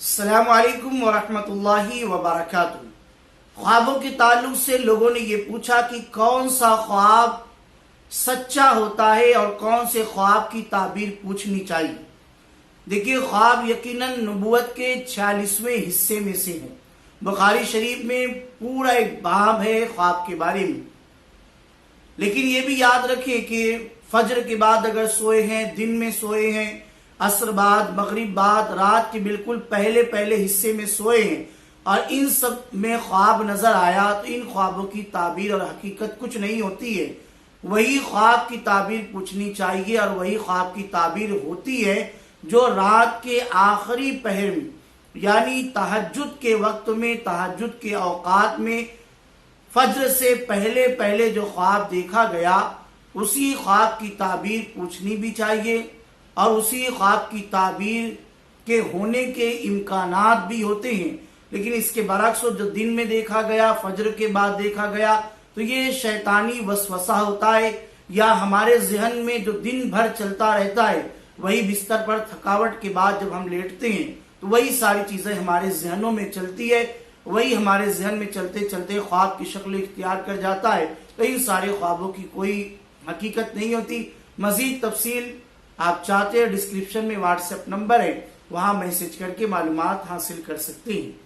अस्सलामु अलैकुम वरहमतुल्लाहि वबरकातुहू। ख्वाबों के ताल्लुक से लोगों ने ये पूछा कि कौन सा ख्वाब सच्चा होता है और कौन से ख्वाब की ताबीर पूछनी चाहिए। देखिए, ख्वाब यकीनन नबूवत के 46वें हिस्से में से है। बुखारी शरीफ में पूरा एक बाब है ख्वाब के बारे में। लेकिन ये भी याद रखें कि फजर के बाद अगर सोए हैं, दिन में सोए हैं, असर बाद, मगरिब बाद, रात के बिल्कुल पहले पहले हिस्से में सोए हैं और इन सब में ख्वाब नजर आया, तो इन ख्वाबों की ताबीर और हकीकत कुछ नहीं होती है। वही ख्वाब की ताबीर पूछनी चाहिए और वही ख्वाब की ताबीर होती है जो रात के आखिरी पहर में, यानी तहज्जुद के वक्त में, तहज्जुद के औकात में, फज्र से पहले पहले जो ख्वाब देखा गया, उसी ख्वाब की ताबीर पूछनी भी चाहिए और उसी ख्वाब की ताबीर के होने के इम्कानात भी होते हैं। लेकिन इसके बरक्स जो दिन में देखा गया, फजर के बाद देखा गया, तो ये शैतानी वसवसा होता है या हमारे जहन में जो दिन भर चलता रहता है, वही बिस्तर पर थकावट के बाद जब हम लेटते हैं तो वही सारी चीजें हमारे जहनों में चलती है, वही हमारे जहन में चलते चलते ख्वाब की शक्ल इख्तियार कर जाता है। तो इन सारे ख्वाबों की कोई हकीकत नहीं होती। मजीद तफसील आप चाहते हैं, डिस्क्रिप्शन में व्हाट्सएप नंबर है, वहां मैसेज करके मालूमात हासिल कर सकते हैं।